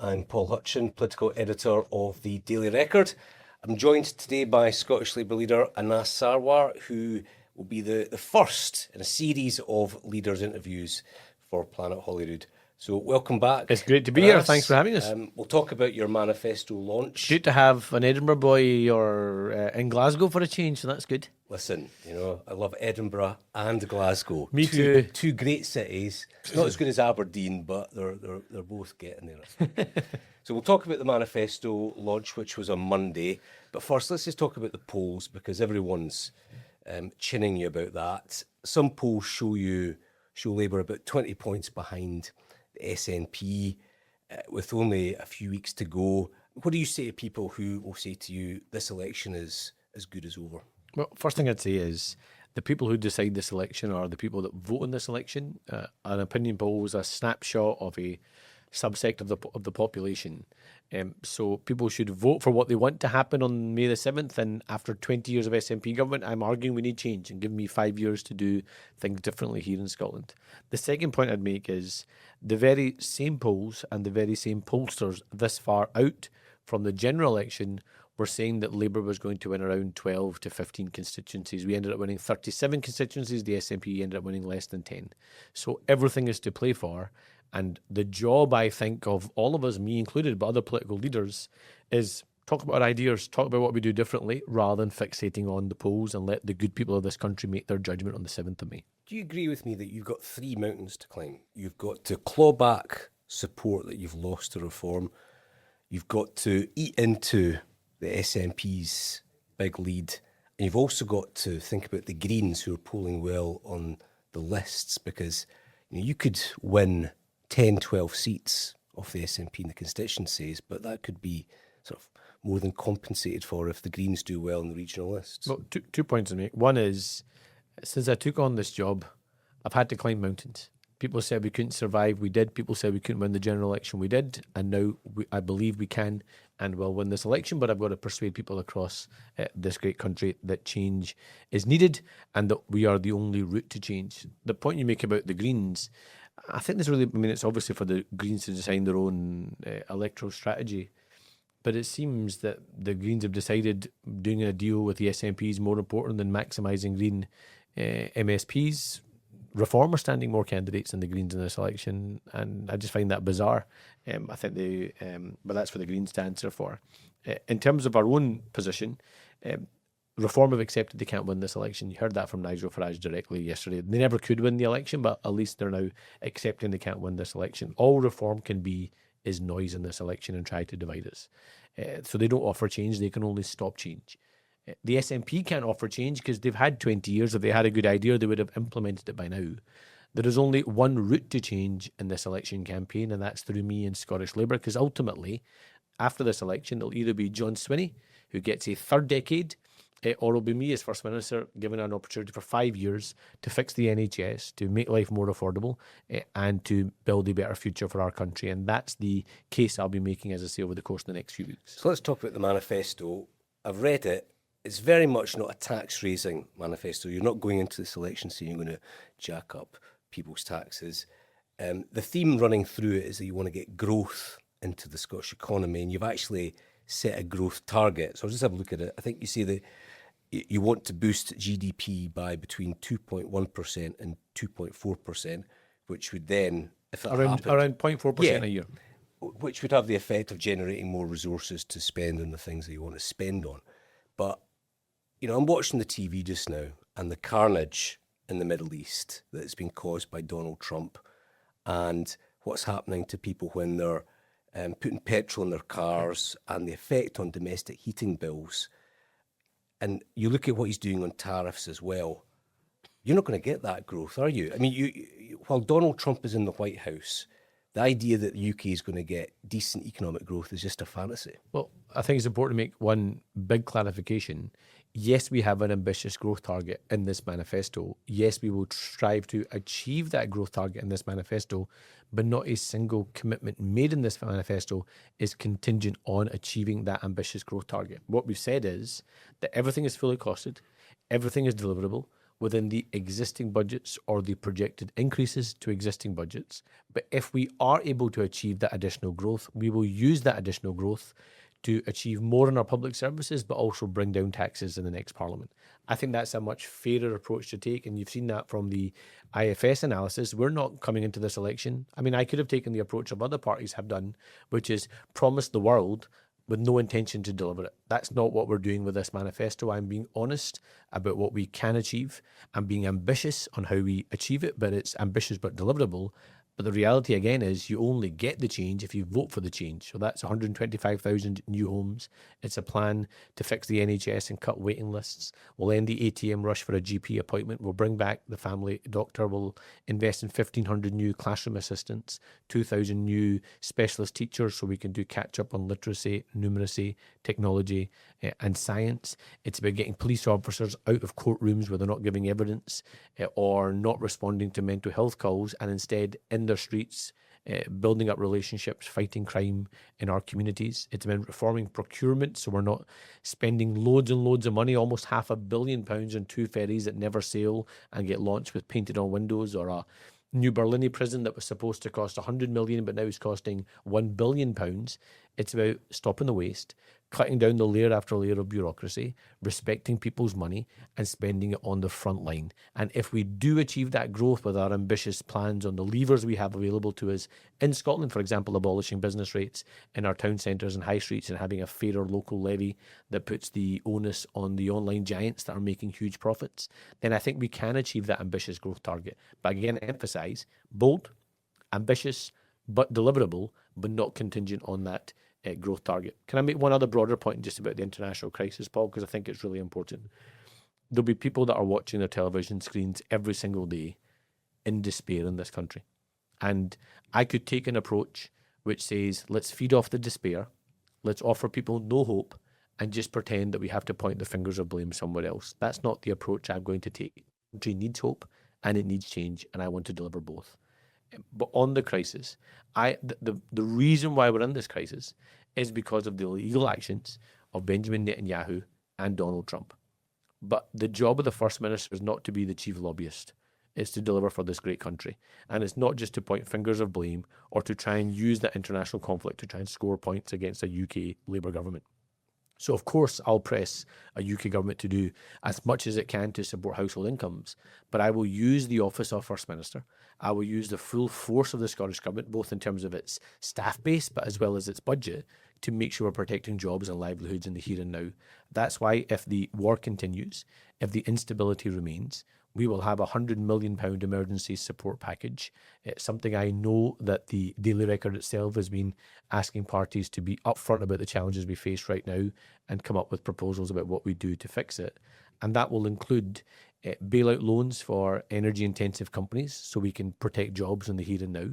I'm Paul Hutchin, political editor of the Daily Record. I'm joined today by Scottish Labour leader Anas Sarwar, who will be the first in a series of leaders' interviews for Planet Holyrood. So welcome back. It's great to be here. Thanks for having us. We'll talk about your manifesto launch. Good to have an Edinburgh boy or in Glasgow for a change, so that's good. Listen, I love Edinburgh and Glasgow. Me too. Two great cities. It's not as good as Aberdeen, but they're both getting there. So we'll talk about the manifesto launch, which was on Monday. But first, let's just talk about the polls, because everyone's chinning you about that. Some polls show Labour about 20 points behind the SNP, with only a few weeks to go. What do you say to people who will say to you, this election is as good as over? Well, first thing I'd say is the people who decide this election are the people that vote in this election. An opinion poll is a snapshot of a subsect of the population. So people should vote for what they want to happen on May the 7th. And after 20 years of SNP government, I'm arguing we need change, and give me 5 years to do things differently here in Scotland. The second point I'd make is the very same polls and the very same pollsters this far out from the general election were saying that Labour was going to win around 12 to 15 constituencies. We ended up winning 37 constituencies. The SNP ended up winning less than 10. So everything is to play for. And the job, I think, of all of us, me included, but other political leaders, is talk about ideas, talk about what we do differently, rather than fixating on the polls, and let the good people of this country make their judgment on the 7th of May. Do you agree with me that you've got three mountains to climb? You've got to claw back support that you've lost to reform. You've got to eat into the SNP's big lead. And you've also got to think about the Greens, who are polling well on the lists, because you could win 10, 12 seats off the SNP in the constituencies, but that could be sort of more than compensated for if the Greens do well in the regional lists. Well, two points to make. One is, since I took on this job, I've had to climb mountains. People said we couldn't survive, we did. People said we couldn't win the general election, we did. And now I believe we can and will win this election, but I've got to persuade people across this great country that change is needed and that we are the only route to change. The point you make about the Greens, I think it's obviously for the Greens to design their own electoral strategy, but it seems that the Greens have decided doing a deal with the SNP is more important than maximising Green MSPs. Reform are standing more candidates than the Greens in this election, and I just find that bizarre. I think but that's for the Greens to answer for. In terms of our own position, Reform have accepted they can't win this election. You heard that from Nigel Farage directly yesterday. They never could win the election, but at least they're now accepting they can't win this election. All Reform can be is noise in this election and try to divide us. So they don't offer change, they can only stop change. The SNP can't offer change because they've had 20 years. If they had a good idea, they would have implemented it by now. There is only one route to change in this election campaign, and that's through me and Scottish Labour, because ultimately, after this election, it'll either be John Swinney, who gets a third decade, or it'll be me as First Minister, given an opportunity for 5 years to fix the NHS, to make life more affordable, and to build a better future for our country. And that's the case I'll be making, as I say, over the course of the next few weeks. So let's talk about the manifesto. I've read it. It's very much not a tax-raising manifesto. You're not going into this election saying you're going to jack up people's taxes. The theme running through it is that you want to get growth into the Scottish economy, and you've actually set a growth target. So I'll just have a look at it. I think you say that you want to boost GDP by between 2.1% and 2.4%, which would then, if that happened, around 0.4% a year, which would have the effect of generating more resources to spend on the things that you want to spend on. But I'm watching the TV just now, and the carnage in the Middle East that has been caused by Donald Trump, and what's happening to people when they're putting petrol in their cars, and the effect on domestic heating bills. And you look at what he's doing on tariffs as well. You're not going to get that growth, are you? I mean, while Donald Trump is in the White House, the idea that the UK is going to get decent economic growth is just a fantasy. Well, I think it's important to make one big clarification. Yes, we have an ambitious growth target in this manifesto. Yes, we will strive to achieve that growth target in this manifesto, but not a single commitment made in this manifesto is contingent on achieving that ambitious growth target. What we've said is that everything is fully costed, everything is deliverable. within the existing budgets or the projected increases to existing budgets. But if we are able to achieve that additional growth, we will use that additional growth to achieve more in our public services, but also bring down taxes in the next parliament. I think that's a much fairer approach to take. And you've seen that from the IFS analysis. We're not coming into this election. I mean, I could have taken the approach of other parties have done, which is promise the world with no intention to deliver it. That's not what we're doing with this manifesto. I'm being honest about what we can achieve. I'm being ambitious on how we achieve it, but it's ambitious but deliverable. But the reality, again, is you only get the change if you vote for the change. So that's 125,000 new homes. It's a plan to fix the NHS and cut waiting lists. We'll end the ATM rush for a GP appointment. We'll bring back the family doctor. We'll invest in 1,500 new classroom assistants, 2,000 new specialist teachers so we can do catch up on literacy, numeracy, technology, and science. It's about getting police officers out of courtrooms where they're not giving evidence or not responding to mental health calls, and instead in their streets, building up relationships, fighting crime in our communities. It's about reforming procurement so we're not spending loads and loads of money, almost £500 million on 2 ferries that never sail and get launched with painted on windows, or a New Berlin prison that was supposed to cost 100 million but now is costing £1 billion. It's about stopping the waste, cutting down the layer after layer of bureaucracy, respecting people's money and spending it on the front line. And if we do achieve that growth with our ambitious plans on the levers we have available to us in Scotland, for example, abolishing business rates in our town centres and high streets and having a fairer local levy that puts the onus on the online giants that are making huge profits, then I think we can achieve that ambitious growth target. But again, emphasise, bold, ambitious, but deliverable, but not contingent on that growth target. Can I make one other broader point just about the international crisis, Paul? Because I think it's really important. There'll be people that are watching their television screens every single day in despair in this country. And I could take an approach which says, let's feed off the despair, let's offer people no hope, and just pretend that we have to point the fingers of blame somewhere else. That's not the approach I'm going to take. The country needs hope and it needs change, and I want to deliver both. But on the crisis, the reason why we're in this crisis is because of the illegal actions of Benjamin Netanyahu and Donald Trump. But the job of the First Minister is not to be the chief lobbyist. It's to deliver for this great country. And it's not just to point fingers of blame or to try and use that international conflict to try and score points against a UK Labour government. So, of course, I'll press a UK government to do as much as it can to support household incomes, but I will use the office of First Minister. I will use the full force of the Scottish Government, both in terms of its staff base, but as well as its budget, to make sure we're protecting jobs and livelihoods in the here and now. That's why if the war continues, if the instability remains, we will have a £100 million emergency support package. It's something I know that the Daily Record itself has been asking parties to be upfront about the challenges we face right now and come up with proposals about what we do to fix it. And that will include bailout loans for energy intensive companies so we can protect jobs in the here and now.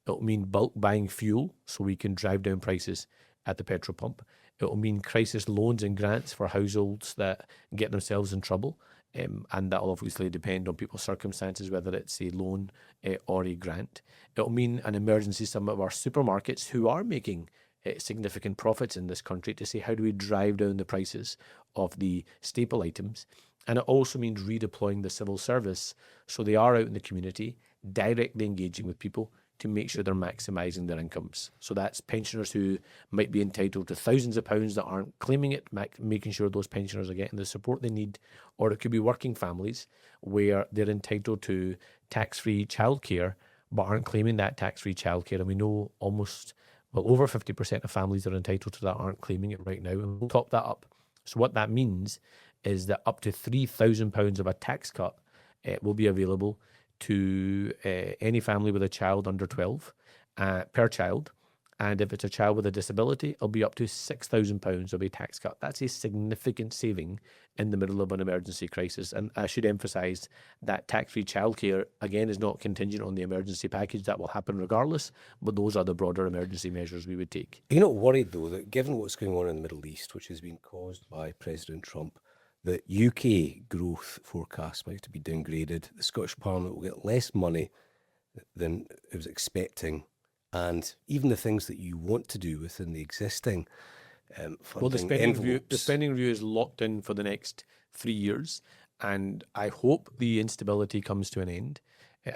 It'll mean bulk buying fuel so we can drive down prices at the petrol pump. It'll mean crisis loans and grants for households that get themselves in trouble. And that'll obviously depend on people's circumstances, whether it's a loan or a grant. It'll mean an emergency some of our supermarkets who are making significant profits in this country to say, how do we drive down the prices of the staple items? And it also means redeploying the civil service so they are out in the community, directly engaging with people to make sure they're maximising their incomes. So that's pensioners who might be entitled to thousands of pounds that aren't claiming it, making sure those pensioners are getting the support they need. Or it could be working families where they're entitled to tax-free childcare but aren't claiming that tax-free childcare. And we know over 50% of families that are entitled to that aren't claiming it right now. And we'll top that up. So what that means is that up to £3,000 of a tax cut will be available to any family with a child under 12 per child. And if it's a child with a disability, it'll be up to £6,000 of a tax cut. That's a significant saving in the middle of an emergency crisis. And I should emphasise that tax-free childcare, again, is not contingent on the emergency package. That will happen regardless. But those are the broader emergency measures we would take. Are you not worried, though, that given what's going on in the Middle East, which has been caused by President Trump, that UK growth forecasts might have to be downgraded? The Scottish Parliament will get less money than it was expecting, and even the things that you want to do within the existing funding the spending review is locked in for the next 3 years, And I hope the instability comes to an end.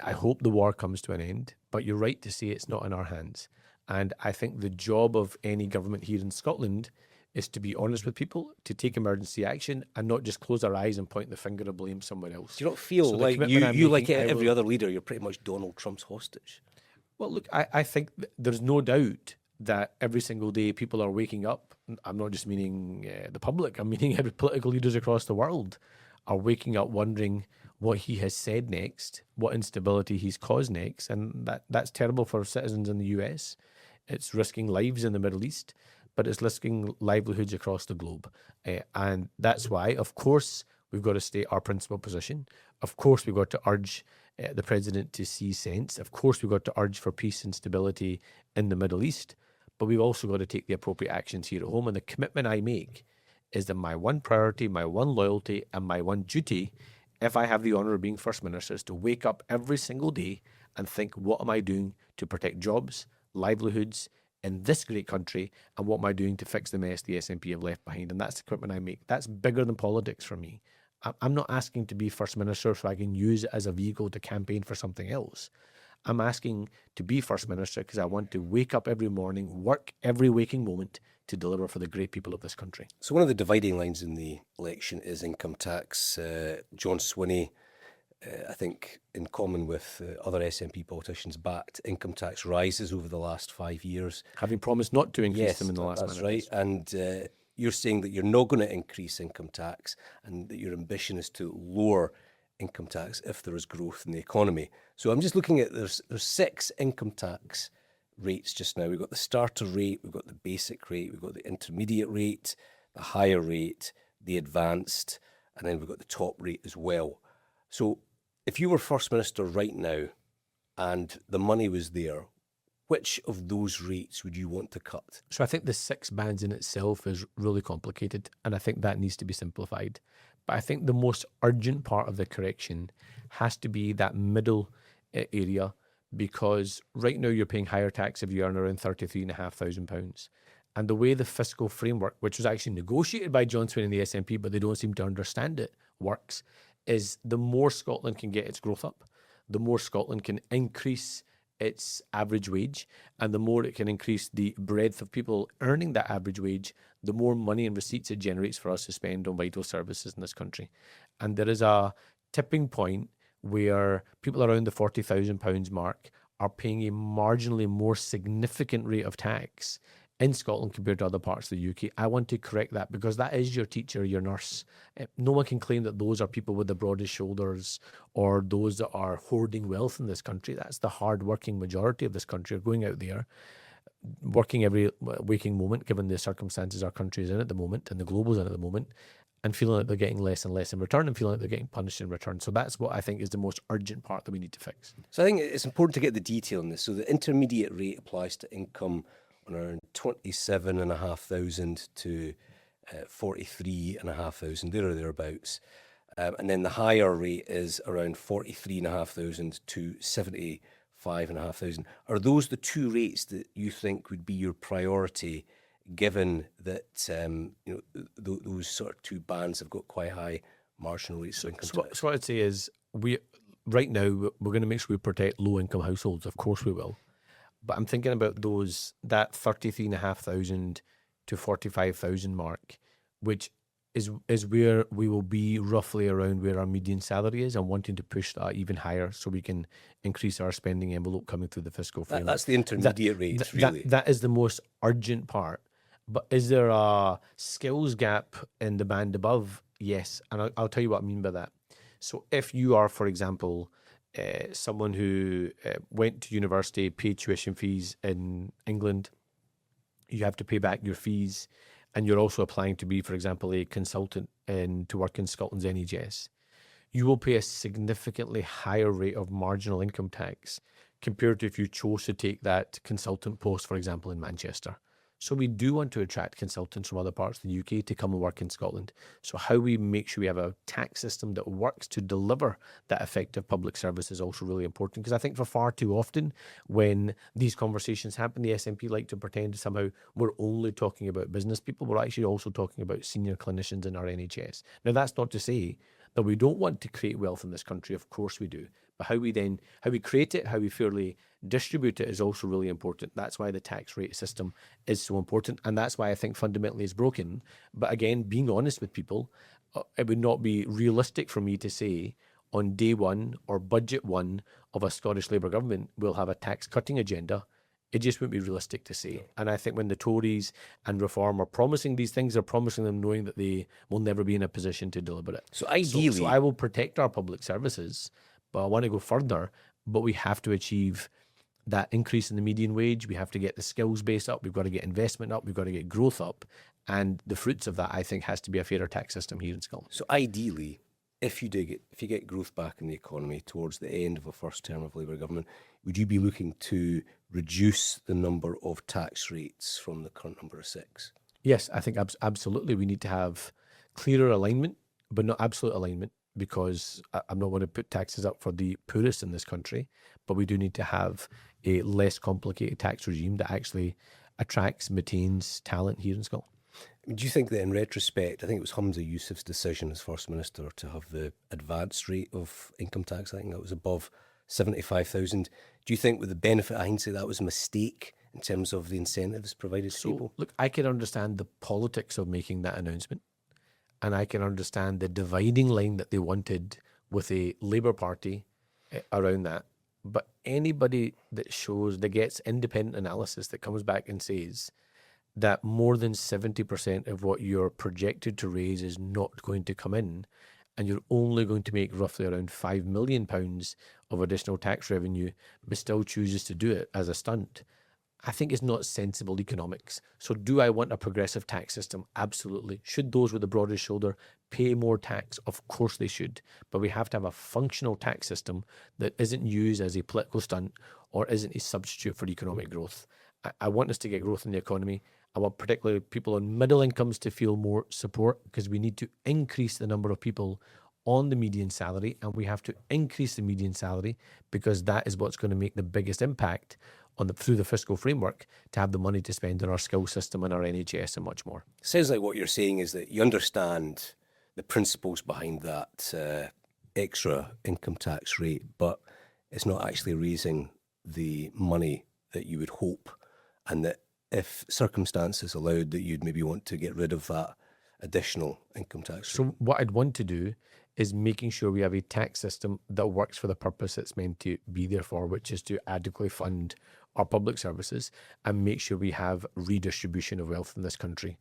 I hope the war comes to an end. But you're right to say it's not in our hands. And I think the job of any government here in Scotland is to be honest with people, to take emergency action, and not just close our eyes and point the finger or blame somewhere else. Do you not feel So the like commitment I'm you like making, I every will- other leader, you're pretty much Donald Trump's hostage? Well, look, I think there's no doubt that every single day people are waking up. I'm not just meaning the public, I'm meaning every political leaders across the world are waking up wondering what he has said next, what instability he's caused next. And that's terrible for citizens in the US. It's risking lives in the Middle East, but it's risking livelihoods across the globe. And that's why, of course, we've got to state our principal position. Of course, we've got to urge the president to see sense. Of course, we've got to urge for peace and stability in the Middle East. But we've also got to take the appropriate actions here at home. And the commitment I make is that my one priority, my one loyalty, and my one duty, if I have the honour of being First Minister, is to wake up every single day and think, what am I doing to protect jobs, livelihoods in this great country, and what am I doing to fix the mess the SNP have left behind? And that's the commitment I make. That's bigger than politics for me. I'm not asking to be First Minister so I can use it as a vehicle to campaign for something else. I'm asking to be First Minister because I want to wake up every morning, work every waking moment to deliver for the great people of this country. So one of the dividing lines in the election is income tax. John Swinney, I think, in common with other SNP politicians, backed income tax rises over the last 5 years. Having promised not to increase them in the last that's minute. right. And you're saying that you're not going to increase income tax and that your ambition is to lower income tax if there is growth in the economy. So I'm just looking at, there's 6 income tax rates just now. We've got the starter rate, we've got the basic rate, we've got the intermediate rate, the higher rate, the advanced, and then we've got the top rate as well. So if you were First Minister right now and the money was there, which of those rates would you want to cut? So I think the 6 bands in itself is really complicated, and I think that needs to be simplified. But I think the most urgent part of the correction has to be that middle area, because right now you're paying higher tax if you earn around £33,500. And the way the fiscal framework, which was actually negotiated by John Swain and the SNP, but they don't seem to understand it, works, is the more Scotland can get its growth up, the more Scotland can increase its average wage, and the more it can increase the breadth of people earning that average wage, the more money and receipts it generates for us to spend on vital services in this country. And there is a tipping point where people around the £40,000 mark are paying a marginally more significant rate of tax in Scotland compared to other parts of the UK. I want to correct that, because that is your teacher, your nurse. No one can claim that those are people with the broadest shoulders or those that are hoarding wealth in this country. That's the hard-working majority of this country, are going out there, working every waking moment, given the circumstances our country is in at the moment and the global's in at the moment, and feeling like they're getting less and less in return and feeling like they're getting punished in return. So that's what I think is the most urgent part that we need to fix. So I think it's important to get the detail on this. So the intermediate rate applies to income on around 27,500 to 43,500, there or thereabouts. And then the higher rate is around 43,500 to 75,500. Are those the 2 rates that you think would be your priority, given that those sort of 2 bands have got quite high marginal rates of income tax? So what I'd say is, right now we're going to make sure we protect low-income households. Of course we will. But I'm thinking about that 33,500 to 45,000 mark, which is where we will be roughly around where our median salary is, and wanting to push that even higher so we can increase our spending envelope coming through the fiscal framework. That's the intermediate rate, really. That is the most urgent part. But is there a skills gap in the band above? Yes. And I'll tell you what I mean by that. So if you are, for example, someone who went to university, paid tuition fees in England, you have to pay back your fees, and you're also applying to be, for example, a consultant to work in Scotland's NHS, you will pay a significantly higher rate of marginal income tax compared to if you chose to take that consultant post, for example, in Manchester. So we do want to attract consultants from other parts of the UK to come and work in Scotland. So how we make sure we have a tax system that works to deliver that effective public service is also really important. Because I think for far too often when these conversations happen, the SNP like to pretend somehow we're only talking about business people. We're actually also talking about senior clinicians in our NHS. Now, that's not to say that we don't want to create wealth in this country. Of course we do. But how we create it, how we fairly distribute it is also really important. That's why the tax rate system is so important. And that's why I think fundamentally it's broken. But again, being honest with people, it would not be realistic for me to say on day one or budget one of a Scottish Labour government we'll have a tax cutting agenda. It just wouldn't be realistic to say. And I think when the Tories and Reform are promising these things, they're promising them knowing that they will never be in a position to deliver it. So ideally, So I will protect our public services, but I want to go further. But we have to achieve that increase in the median wage. We have to get the skills base up. We've got to get investment up. We've got to get growth up. And the fruits of that, I think, has to be a fairer tax system here in Scotland. so ideally, if you get growth back in the economy towards the end of a first term of Labour government, would you be looking to reduce the number of tax rates from the current number of 6? Yes, I think absolutely. We need to have clearer alignment, but not absolute alignment, because I'm not going to put taxes up for the poorest in this country, but we do need to have a less complicated tax regime that actually attracts, maintains talent here in Scotland. Do you think that in retrospect, I think it was Humza Yousaf's decision as First Minister to have the advanced rate of income tax, I think that was above 75,000. Do you think with the benefit of hindsight that was a mistake in terms of the incentives provided to people? Look, I can understand the politics of making that announcement, and I can understand the dividing line that they wanted with a Labour Party around that. But anybody that gets independent analysis that comes back and says that more than 70% of what you're projected to raise is not going to come in, and you're only going to make roughly around £5 million of additional tax revenue, but still chooses to do it as a stunt, I think it's not sensible economics. So do I want a progressive tax system? Absolutely. Should those with the broadest shoulder pay more tax? Of course they should. But we have to have a functional tax system that isn't used as a political stunt or isn't a substitute for economic growth. I want us to get growth in the economy. I want particularly people on middle incomes to feel more support, because we need to increase the number of people on the median salary, and we have to increase the median salary because that is what's going to make the biggest impact through the fiscal framework to have the money to spend on our skills system and our NHS and much more. Sounds like what you're saying is that you understand the principles behind that extra income tax rate, but it's not actually raising the money that you would hope, and that if circumstances allowed, that you'd maybe want to get rid of that additional income tax rate. So what I'd want to do is making sure we have a tax system that works for the purpose it's meant to be there for, which is to adequately fund our public services and make sure we have redistribution of wealth in this country.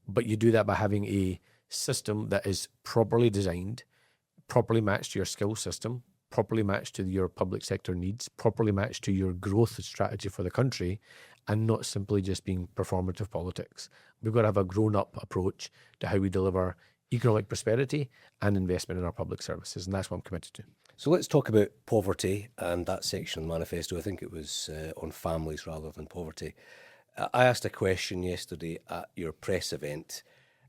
But you do that by having a system that is properly designed, properly matched to your skill system, properly matched to your public sector needs, properly matched to your growth strategy for the country, and not simply just being performative politics. We've got to have a grown-up approach to how we deliver economic prosperity and investment in our public services, and that's what I'm committed to. So let's talk about poverty and that section of the manifesto. I think it was on families rather than poverty. I asked a question yesterday at your press event.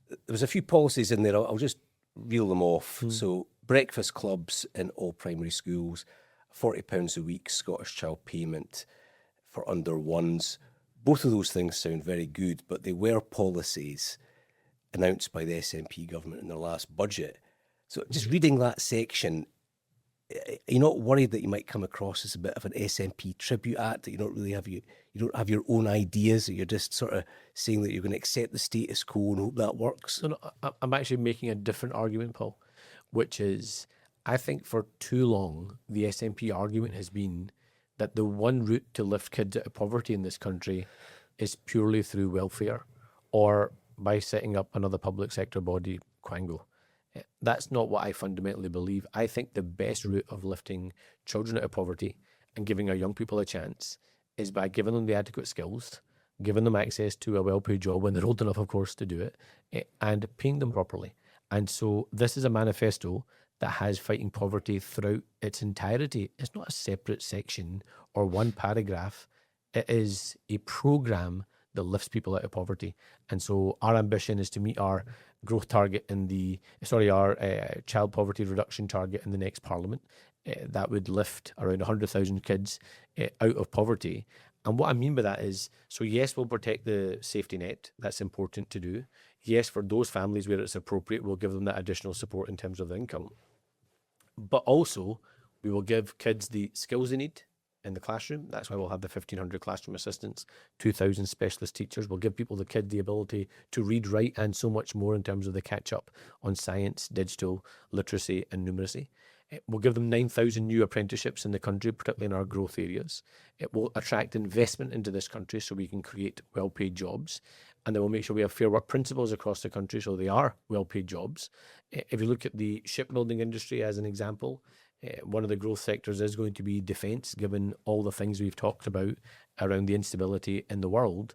There was a few policies in there. I'll just reel them off. So breakfast clubs in all primary schools, £40 a week Scottish child payment for under ones. Both of those things sound very good, but they were policies announced by the SNP government in their last budget. So just reading that section, you're not worried that you might come across as a bit of an SNP tribute act, that you don't really have you don't have your own ideas, that you're just sort of saying that you're going to accept the status quo and hope that works? No, I'm actually making a different argument, Paul, which is I think for too long the SNP argument has been that the one route to lift kids out of poverty in this country is purely through welfare or by setting up another public sector body, Quango. That's not what I fundamentally believe. I think the best route of lifting children out of poverty and giving our young people a chance is by giving them the adequate skills, giving them access to a well-paid job when they're old enough, of course, to do it, and paying them properly. And so this is a manifesto that has fighting poverty throughout its entirety. It's not a separate section or one paragraph. It is a programme that lifts people out of poverty. And so our ambition is to meet our growth target our child poverty reduction target in the next Parliament. That would lift around 100,000 kids out of poverty. And what I mean by that is, so yes, we'll protect the safety net. That's important to do. Yes, for those families where it's appropriate, we'll give them that additional support in terms of the income. But also, we will give kids the skills they need in the classroom. That's why we'll have the 1,500 classroom assistants, 2,000 specialist teachers. We'll give the kid the ability to read, write, and so much more in terms of the catch up on science, digital, literacy, and numeracy. We'll give them 9,000 new apprenticeships in the country, particularly in our growth areas. It will attract investment into this country so we can create well-paid jobs. And then we'll make sure we have fair work principles across the country so they are well-paid jobs. If you look at the shipbuilding industry as an example, one of the growth sectors is going to be defence, given all the things we've talked about around the instability in the world.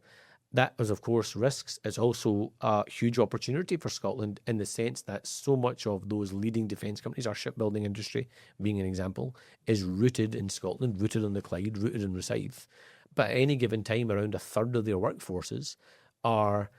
That is, of course, risks. It's also a huge opportunity for Scotland in the sense that so much of those leading defence companies, our shipbuilding industry being an example, is rooted in Scotland, rooted on the Clyde, rooted in Rosyth. But at any given time, around a third of their workforces are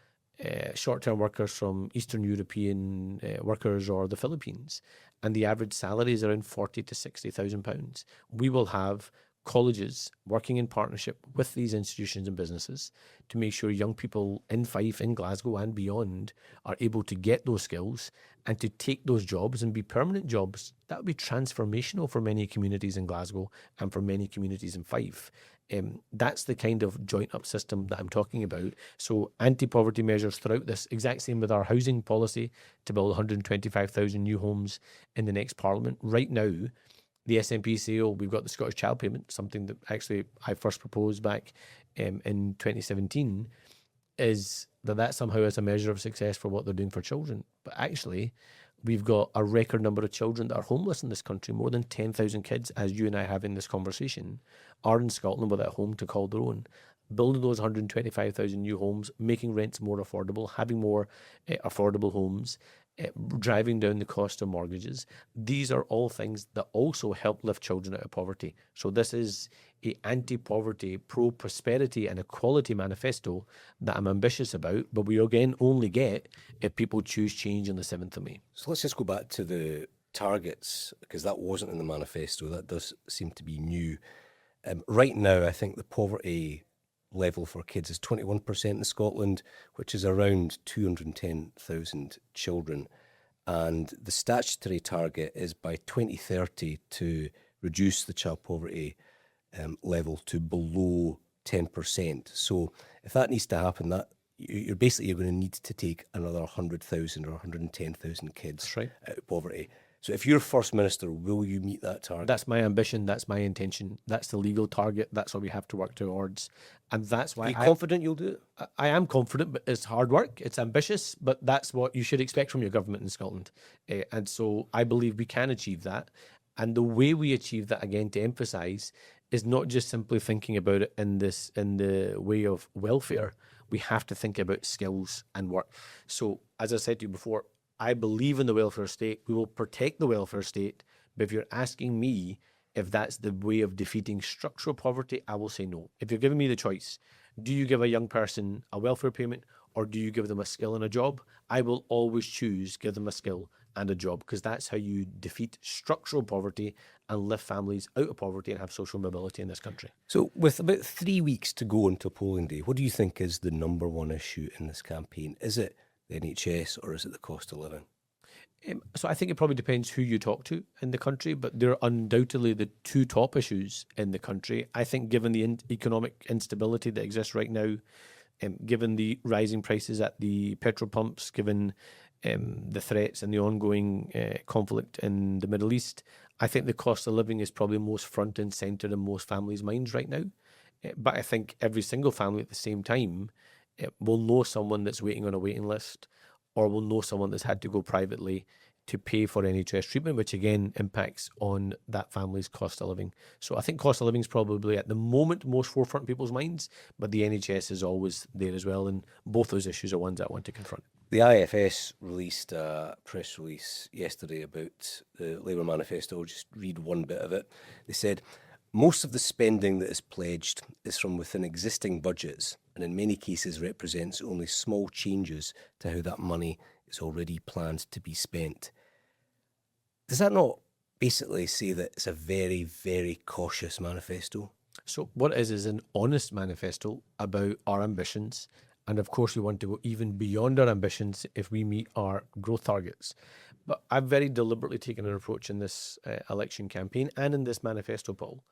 short-term workers from Eastern European workers or the Philippines. And the average salary is around £40,000 to £60,000. We will have colleges working in partnership with these institutions and businesses to make sure young people in Fife, in Glasgow and beyond are able to get those skills and to take those jobs and be permanent jobs. That would be transformational for many communities in Glasgow and for many communities in Fife. That's the kind of joint up system that I'm talking about. So anti-poverty measures throughout this, exact same with our housing policy to build 125,000 new homes in the next Parliament. Right now, the SNP say, oh, we've got the Scottish Child Payment, something that actually I first proposed back in 2017, is that somehow is a measure of success for what they're doing for children. But actually, we've got a record number of children that are homeless in this country. More than 10,000 kids, as you and I have in this conversation, are in Scotland without a home to call their own. Building those 125,000 new homes, making rents more affordable, having more affordable homes, driving down the cost of mortgages. These are all things that also help lift children out of poverty. So this is an anti-poverty, pro-prosperity and equality manifesto that I'm ambitious about, but we again only get if people choose change on the 7th of May. So let's just go back to the targets, because that wasn't in the manifesto. That does seem to be new. Right now, I think the poverty level for kids is 21% in Scotland, which is around 210,000 children. And the statutory target is by 2030 to reduce the child poverty level to below 10%. So if that needs to happen, that you're going to need to take another 100,000 or 110,000 kids out of poverty. So if you're First Minister, will you meet that target? That's my ambition. That's my intention. That's the legal target. That's what we have to work towards. And that's why Are you confident you'll do it? I am confident, but it's hard work. It's ambitious, but that's what you should expect from your government in Scotland. And so I believe we can achieve that. And the way we achieve that, again, to emphasise, is not just simply thinking about it in the way of welfare. We have to think about skills and work. So, as I said to you before, I believe in the welfare state. We will protect the welfare state. But if you're asking me if that's the way of defeating structural poverty, I will say no. If you're giving me the choice, do you give a young person a welfare payment or do you give them a skill and a job? I will always choose give them a skill and a job, because that's how you defeat structural poverty and lift families out of poverty and have social mobility in this country. So with about 3 weeks to go until polling day, what do you think is the number one issue in this campaign? Is it the NHS or is it the cost of living? So I think it probably depends who you talk to in the country, but they're undoubtedly the two top issues in the country. I think given the economic instability that exists right now, given the rising prices at the petrol pumps, given the threats and the ongoing conflict in the Middle East, I think the cost of living is probably most front and centre in most families' minds right now. But I think every single family at the same time will know someone that's waiting on a waiting list, or will know someone that's had to go privately to pay for NHS treatment, which again impacts on that family's cost of living. So I think cost of living is probably at the moment most forefront in people's minds, but the NHS is always there as well, and both those issues are ones that I want to confront. The IFS released a press release yesterday about the Labour Manifesto. I'll just read one bit of it. They said, most of the spending that is pledged is from within existing budgets and in many cases represents only small changes to how that money is already planned to be spent. Does that not basically say that it's a very, very cautious manifesto? So what it is an honest manifesto about our ambitions. And of course, we want to go even beyond our ambitions if we meet our growth targets. But I've very deliberately taken an approach in this election campaign and in this manifesto, Paul,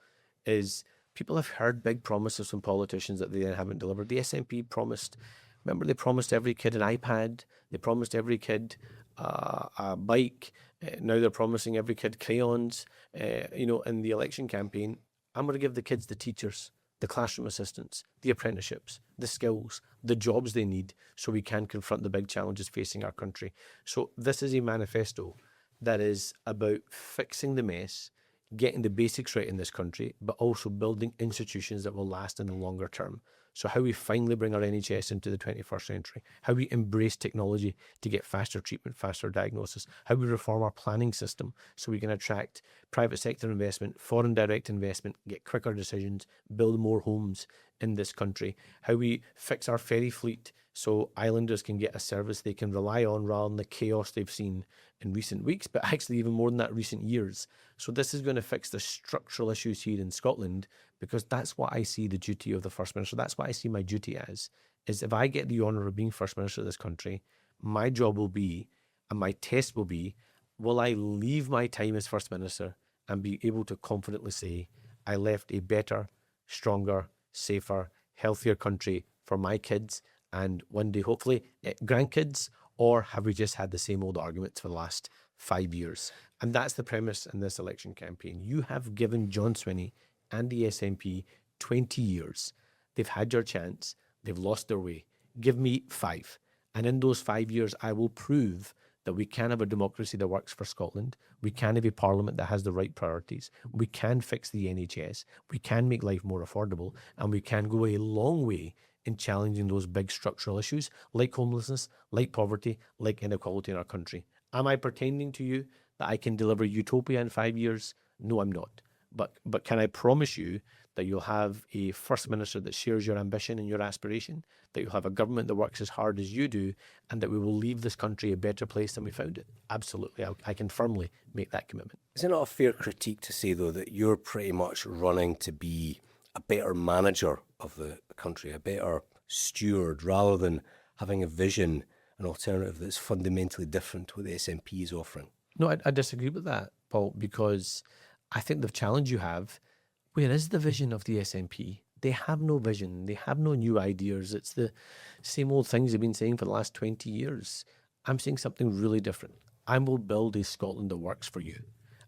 is people have heard big promises from politicians that they then haven't delivered. The SNP promised, remember, they promised every kid an iPad. They promised every kid a bike. Now they're promising every kid crayons. In the election campaign, I'm going to give the kids the teachers, the classroom assistants, the apprenticeships, the skills, the jobs they need so we can confront the big challenges facing our country. So this is a manifesto that is about fixing the mess, getting the basics right in this country, but also building institutions that will last in the longer term. So how we finally bring our NHS into the 21st century, how we embrace technology to get faster treatment, faster diagnosis, how we reform our planning system so we can attract private sector investment, foreign direct investment, get quicker decisions, build more homes in this country, how we fix our ferry fleet so islanders can get a service they can rely on rather than the chaos they've seen in recent weeks, but actually even more than that, recent years. So this is going to fix the structural issues here in Scotland, because that's what I see the duty of the First Minister. That's what I see my duty as, is if I get the honour of being First Minister of this country, my job will be, and my test will be, will I leave my time as First Minister and be able to confidently say, I left a better, stronger, safer, healthier country for my kids and one day, hopefully, grandkids, or have we just had the same old arguments for the last 5 years? And that's the premise in this election campaign. You have given John Swinney and the SNP 20 years. They've had your chance. They've lost their way. Give me 5. And in those 5 years, I will prove that we can have a democracy that works for Scotland. We can have a parliament that has the right priorities. We can fix the NHS. We can make life more affordable. And we can go a long way in challenging those big structural issues like homelessness, like poverty, like inequality in our country. Am I pretending to you that I can deliver utopia in 5 years? No, I'm not. But can I promise you that you'll have a First Minister that shares your ambition and your aspiration, that you'll have a government that works as hard as you do, and that we will leave this country a better place than we found it? Absolutely. I can firmly make that commitment. Is it not a fair critique to say, though, that you're pretty much running to be a better manager of the country, a better steward, rather than having a vision, an alternative that's fundamentally different to what the SNP is offering? No, I disagree with that, Paul, because I think the challenge you have, where is the vision of the SNP? They have no vision. They have no new ideas. It's the same old things they've been saying for the last 20 years. I'm saying something really different. I will build a Scotland that works for you.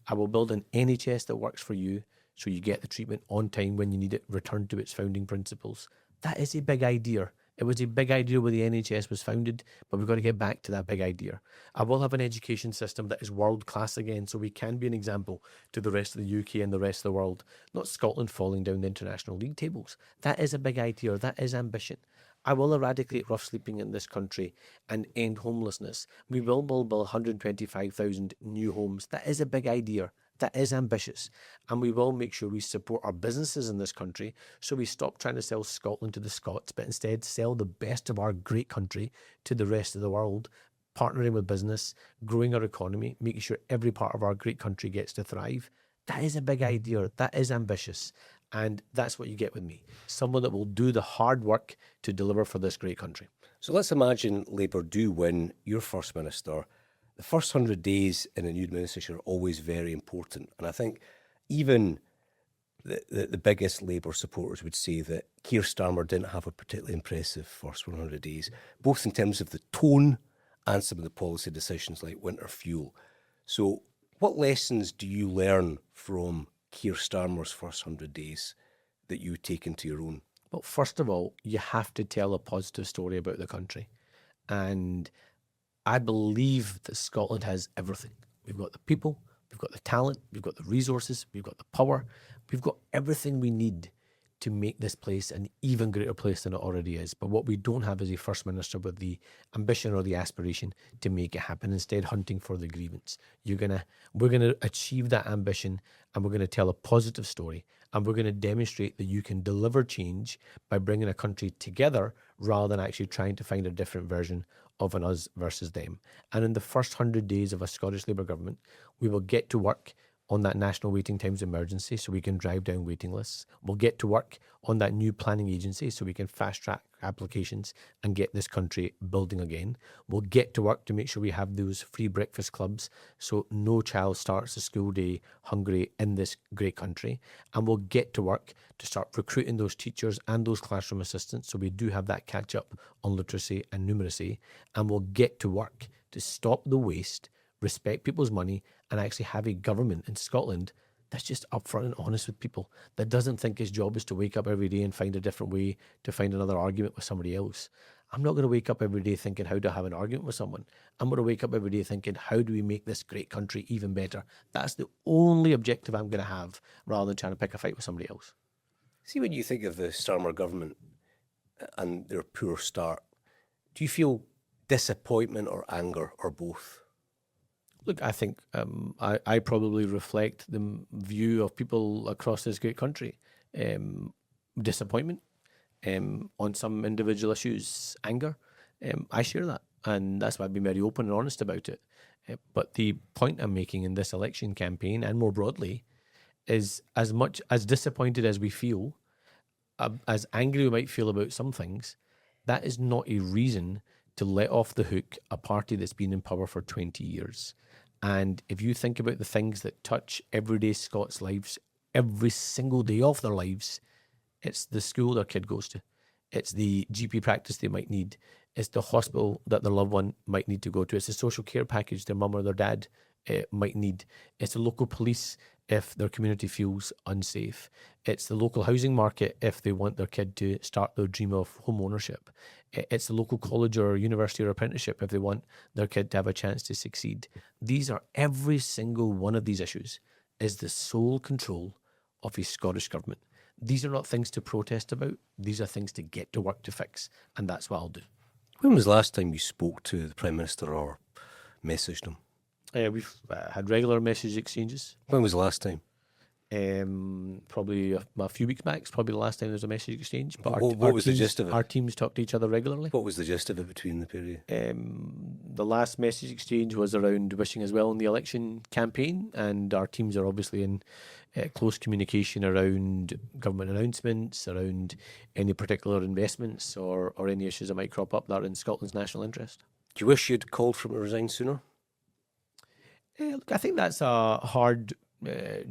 I will build an NHS that works for you, so you get the treatment on time when you need it, returned to its founding principles. That is a big idea. It was a big idea when the NHS was founded, but we've got to get back to that big idea. I will have an education system that is world class again, so we can be an example to the rest of the UK and the rest of the world, not Scotland falling down the international league tables. That is a big idea. That is ambition. I will eradicate rough sleeping in this country and end homelessness. We will build 125,000 new homes. That is a big idea. That is ambitious. And we will make sure we support our businesses in this country so we stop trying to sell Scotland to the Scots, but instead sell the best of our great country to the rest of the world, partnering with business, growing our economy, making sure every part of our great country gets to thrive. That is a big idea. That is ambitious. And that's what you get with me. Someone that will do the hard work to deliver for this great country. So let's imagine Labour do win your First Minister. The first 100 days in a new administration are always very important. And I think even the biggest Labour supporters would say that Keir Starmer didn't have a particularly impressive first 100 days, both in terms of the tone and some of the policy decisions like winter fuel. So what lessons do you learn from Keir Starmer's first 100 days that you take into your own? Well, first of all, you have to tell a positive story about the country. And I believe that Scotland has everything. We've got the people, we've got the talent, we've got the resources, we've got the power, we've got everything we need to make this place an even greater place than it already is. But what we don't have is a First Minister with the ambition or the aspiration to make it happen, instead hunting for the grievance. We're gonna achieve that ambition, and we're gonna tell a positive story, and we're gonna demonstrate that you can deliver change by bringing a country together rather than actually trying to find a different version of an us versus them. And in the first 100 days of a Scottish Labour government, we will get to work on that national waiting times emergency so we can drive down waiting lists. We'll get to work on that new planning agency so we can fast track applications and get this country building again. We'll get to work to make sure we have those free breakfast clubs so no child starts the school day hungry in this great country. And we'll get to work to start recruiting those teachers and those classroom assistants so we do have that catch up on literacy and numeracy. And we'll get to work to stop the waste, respect people's money, and actually have a government in Scotland that's just upfront and honest with people, that doesn't think his job is to wake up every day and find a different way to find another argument with somebody else. I'm not going to wake up every day thinking how to have an argument with someone. I'm going to wake up every day thinking, how do we make this great country even better? That's the only objective I'm going to have, rather than trying to pick a fight with somebody else. See, when you think of the Starmer government and their poor start, do you feel disappointment or anger or both? Look, I think I probably reflect the view of people across this great country. Disappointment on some individual issues, anger. I share that, and that's why I've been very open and honest about it. But the point I'm making in this election campaign, and more broadly, is as much as disappointed as we feel, as angry we might feel about some things, that is not a reason to let off the hook a party that's been in power for 20 years. And if you think about the things that touch everyday Scots' lives every single day of their lives, it's the school their kid goes to. It's the GP practice they might need. It's the hospital that their loved one might need to go to. It's the social care package their mum or their dad might need. It's the local police if their community feels unsafe. It's the local housing market if they want their kid to start their dream of home ownership. It's the local college or university or apprenticeship if they want their kid to have a chance to succeed. These are, every single one of these issues is the sole control of a Scottish government. These are not things to protest about. These are things to get to work to fix. And that's what I'll do. When was the last time you spoke to the Prime Minister or messaged him? We've had regular message exchanges. When was the last time? Probably a few weeks back. It's probably the last time there was a message exchange. But what was the gist of it? Our teams talk to each other regularly. What was the gist of it between the period? The last message exchange was around wishing us well in the election campaign, and our teams are obviously in close communication around government announcements, around any particular investments or any issues that might crop up that are in Scotland's national interest. Do you wish you'd called for him to resign sooner? Look, I think that's a hard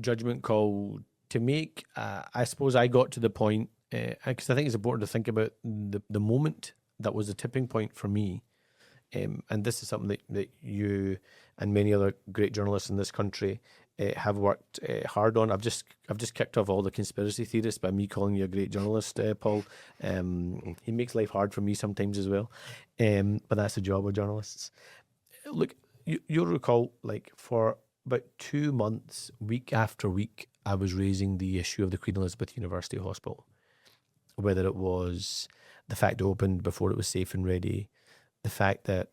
judgment call to make. I suppose I got to the point, because I think it's important to think about the moment that was the tipping point for me. And this is something that you and many other great journalists in this country have worked hard on. I've just kicked off all the conspiracy theorists by me calling you a great journalist, Paul. He makes life hard for me sometimes as well. But that's the job of journalists. Look, you'll recall, like, for about 2 months, week after week, I was raising the issue of the Queen Elizabeth University Hospital. Whether it was the fact it opened before it was safe and ready, the fact that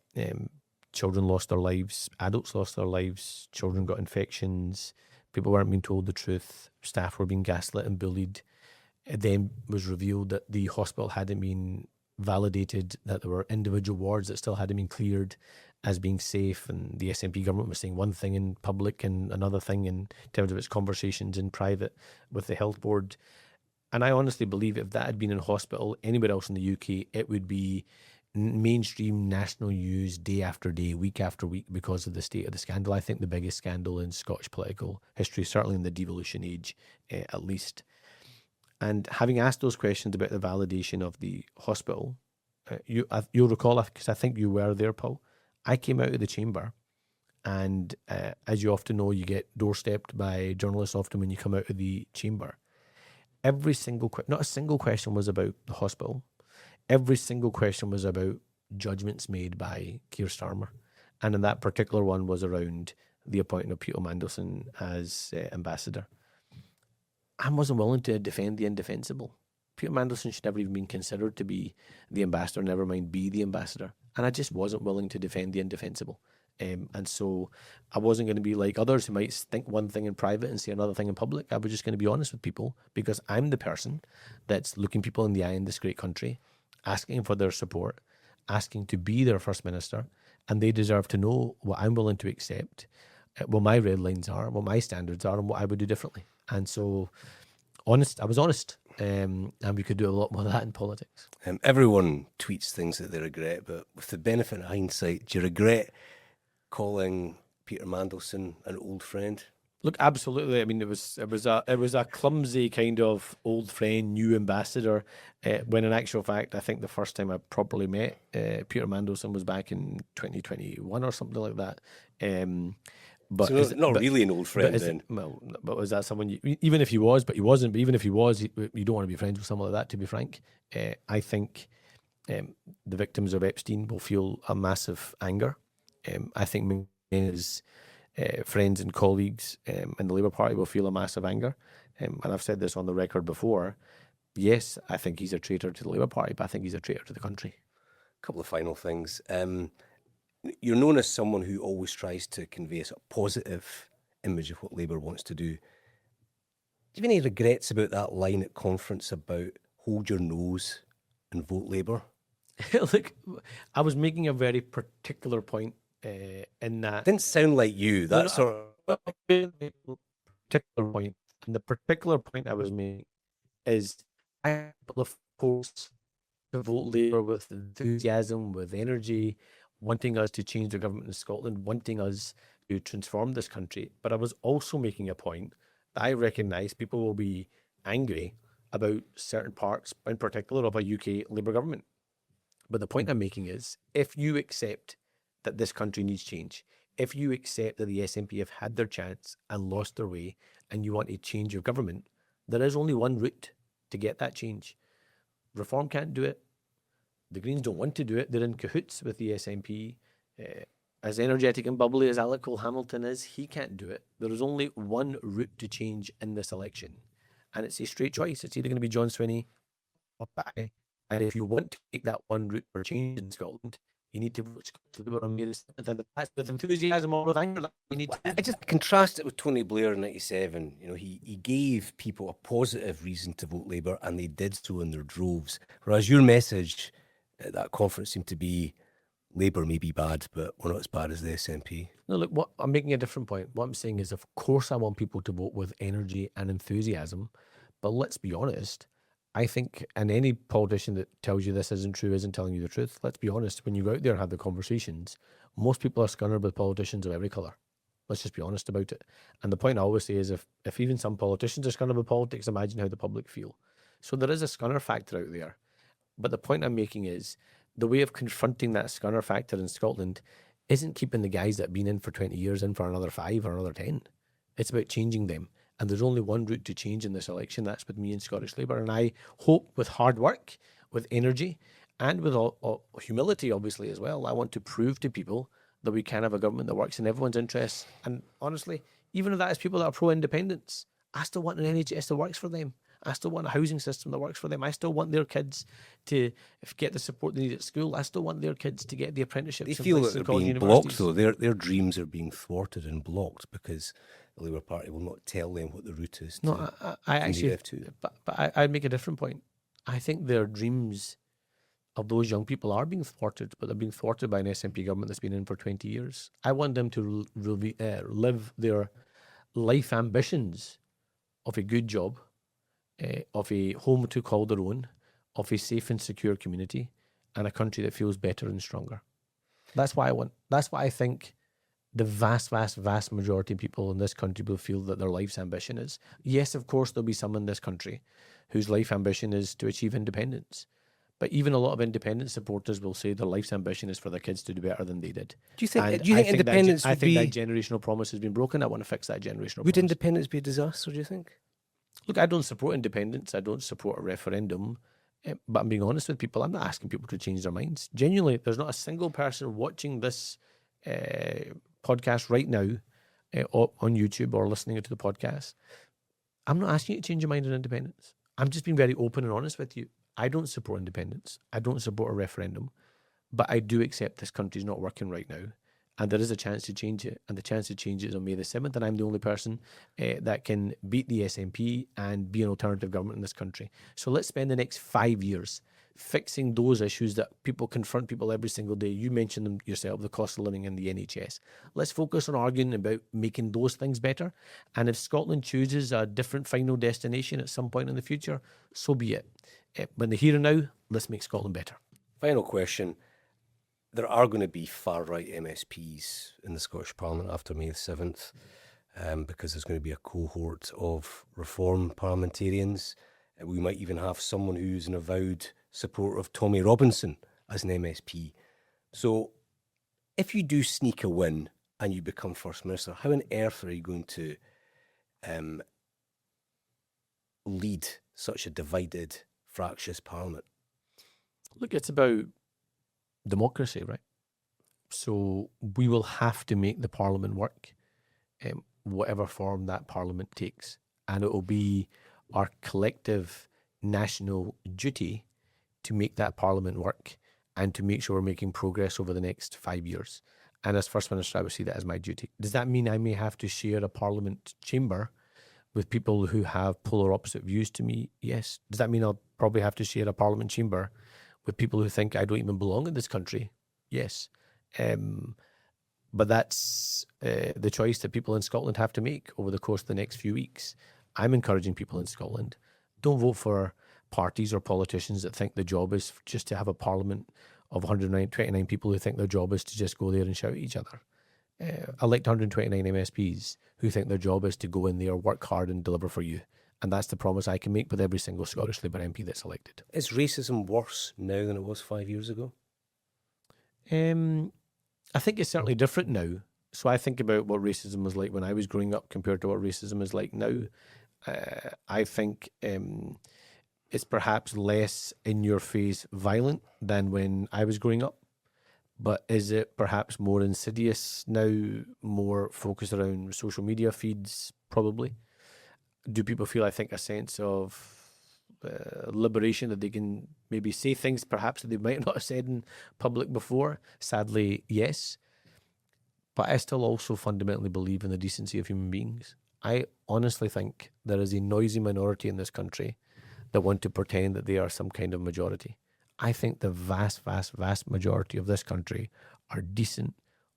children lost their lives, adults lost their lives, children got infections, people weren't being told the truth, staff were being gaslit and bullied. It then was revealed that the hospital hadn't been validated, that there were individual wards that still hadn't been cleared as being safe, and the SNP government was saying one thing in public and another thing in terms of its conversations in private with the health board. And I honestly believe if that had been in hospital anywhere else in the UK, it would be mainstream national news day after day, week after week, because of the state of the scandal. I think the biggest scandal in Scottish political history, certainly in the devolution age, at least. And having asked those questions about the validation of the hospital, you'll recall, because I think you were there, Paul, I came out of the chamber, and as you often know, you get doorstepped by journalists often when you come out of the chamber. Every single not a single question was about the hospital. Every single question was about judgments made by Keir Starmer. And in that particular one was around the appointment of Peter Mandelson as ambassador. I wasn't willing to defend the indefensible. Peter Mandelson should never even been considered to be the ambassador, never mind be the ambassador. And I just wasn't willing to defend the indefensible. And so I wasn't going to be like others who might think one thing in private and say another thing in public. I was just going to be honest with people, because I'm the person that's looking people in the eye in this great country, asking for their support, asking to be their First Minister, and they deserve to know what I'm willing to accept. what my red lines are, what my standards are, and what I would do differently. And so, I was honest, and we could do a lot more of that in politics. Everyone tweets things that they regret, but with the benefit of hindsight, do you regret calling Peter Mandelson an old friend? Look, absolutely. I mean, it was a clumsy kind of old friend, new ambassador. When in actual fact, I think the first time I properly met Peter Mandelson was back in 2021 or something like that. But So not really an old friend then. But was that someone? Even if he was, but he wasn't. But even if he was, you don't want to be friends with someone like that. To be frank, I think the victims of Epstein will feel a massive anger. I think his friends and colleagues in the Labour Party will feel a massive anger. And I've said this on the record before. Yes, I think he's a traitor to the Labour Party, but I think he's a traitor to the country. A couple of final things. You're known as someone who always tries to convey a sort of positive image of what Labour wants to do. Do you have any regrets about that line at conference about hold your nose and vote Labour? Look, I was making a very particular point in that. Didn't sound like you. That sort of particular point. And the particular point I was making is I have a couple of folks to vote Labour with enthusiasm, with energy, wanting us to change the government in Scotland, wanting us to transform this country. But I was also making a point that I recognise people will be angry about certain parts, in particular, of a UK Labour government. But the point I'm making is, if you accept that this country needs change, if you accept that the SNP have had their chance and lost their way, and you want a change of government, there is only one route to get that change. Reform can't do it. The Greens don't want to do it. They're in cahoots with the SNP. As energetic and bubbly as Alec Cole-Hamilton is, he can't do it. There is only one route to change in this election. And it's a straight choice. It's either going to be John Swinney or Barry. And if you want to take that one route for change in Scotland, you need to vote Labour on May the 7th. And that's with enthusiasm or with anger. You need to. I just contrast it with Tony Blair in 97. You know, he gave people a positive reason to vote Labour, and they did so in their droves. Whereas your message at that conference seemed to be Labour may be bad, but we're not as bad as the SNP. No, look, I'm making a different point. What I'm saying is, of course, I want people to vote with energy and enthusiasm. But let's be honest, I think, and any politician that tells you this isn't true isn't telling you the truth. Let's be honest, when you go out there and have the conversations, most people are scunnered with politicians of every colour. Let's just be honest about it. And the point I always say is, if even some politicians are scunnered with politics, imagine how the public feel. So there is a scunner factor out there. But the point I'm making is, the way of confronting that scunner factor in Scotland isn't keeping the guys that have been in for 20 years in for another 5 or another 10. It's about changing them. And there's only one route to change in this election. That's with me and Scottish Labour. And I hope with hard work, with energy, and with all humility, obviously, as well, I want to prove to people that we can have a government that works in everyone's interests. And honestly, even if that is people that are pro-independence, I still want an NHS that works for them. I still want a housing system that works for them. I still want their kids to get the support they need at school. I still want their kids to get the apprenticeships. They feel that they're being blocked, though. Their dreams are being thwarted and blocked because the Labour Party will not tell them what the route is. No, I actually, but I'd make a different point. I think their dreams of those young people are being thwarted, but they're being thwarted by an SNP government that's been in for 20 years. I want them to live their life ambitions of a good job, of a home to call their own, of a safe and secure community, and a country that feels better and stronger. That's what I want. That's what I think the vast majority of people in this country will feel that their life's ambition is. Yes, of course, there'll be some in this country whose life ambition is to achieve independence. But even a lot of independence supporters will say their life's ambition is for their kids to do better than they did. Do you think independence I think that generational promise has been broken. I want to fix that generational promise. Would independence be a disaster, do you think? Look, I don't support independence. I don't support a referendum. But I'm being honest with people. I'm not asking people to change their minds. Genuinely, there's not a single person watching this podcast right now on YouTube or listening to the podcast. I'm not asking you to change your mind on independence. I'm just being very open and honest with you. I don't support independence. I don't support a referendum. But I do accept this country's not working right now. And there is a chance to change it. And the chance to change it is on May the 7th. And I'm the only person that can beat the SNP and be an alternative government in this country. So let's spend the next 5 years fixing those issues that people confront people every single day. You mentioned them yourself, the cost of living in the NHS. Let's focus on arguing about making those things better. And if Scotland chooses a different final destination at some point in the future, so be it. But in the here and now, let's make Scotland better. Final question. There are going to be far-right MSPs in the Scottish Parliament after May the 7th, because there's going to be a cohort of reform parliamentarians. We might even have someone who's an avowed supporter of Tommy Robinson as an MSP. So if you do sneak a win and you become First Minister, how on earth are you going to lead such a divided, fractious Parliament? Look, it's about democracy, right? So we will have to make the Parliament work, whatever form that Parliament takes. And it will be our collective national duty to make that Parliament work and to make sure we're making progress over the next 5 years. And as First Minister, I would see that as my duty. Does that mean I may have to share a Parliament chamber with people who have polar opposite views to me? Yes. Does that mean I'll probably have to share a Parliament chamber with people who think I don't even belong in this country? Yes. But that's the choice that people in Scotland have to make over the course of the next few weeks. I'm encouraging people in Scotland, don't vote for parties or politicians that think the job is just to have a parliament of 129 people who think their job is to just go there and shout at each other. Elect 129 MSPs who think their job is to go in there, work hard and deliver for you. And that's the promise I can make with every single Scottish Labour MP that's elected. Is racism worse now than it was 5 years ago? I think it's certainly different now. So I think about what racism was like when I was growing up compared to what racism is like now. I think it's perhaps less in-your-face violent than when I was growing up. But is it perhaps more insidious now, more focused around social media feeds? Probably. Do people feel, I think, a sense of liberation that they can maybe say things perhaps that they might not have said in public before? Sadly, yes. But I still also fundamentally believe in the decency of human beings. I honestly think there is a noisy minority in this country that want to pretend that they are some kind of majority. I think the vast, vast, vast majority of this country are decent,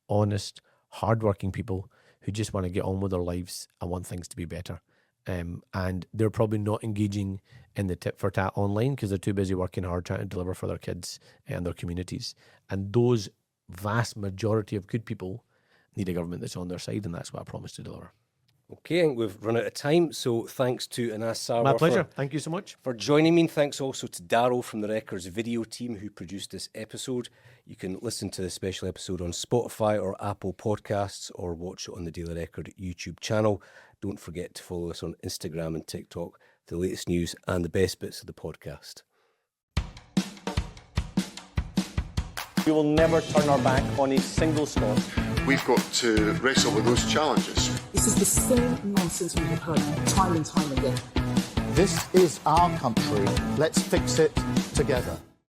honest, hardworking people who just want to get on with their lives and want things to be better. And they're probably not engaging in the tit for tat online because they're too busy working hard trying to deliver for their kids and their communities. And those vast majority of good people need a government that's on their side, and that's what I promise to deliver. Okay, I think we've run out of time, so thanks to Anas Sarwar. My pleasure. Thank you so much for joining me. And thanks also to Darryl from the Records video team who produced this episode. You can listen to the special episode on Spotify or Apple Podcasts or watch it on the Daily Record YouTube channel. Don't forget to follow us on Instagram and TikTok for the latest news and the best bits of the podcast. We will never turn our back on a single Scot. We've got to wrestle with those challenges. This is the same nonsense we have heard time and time again. This is our country. Let's fix it together.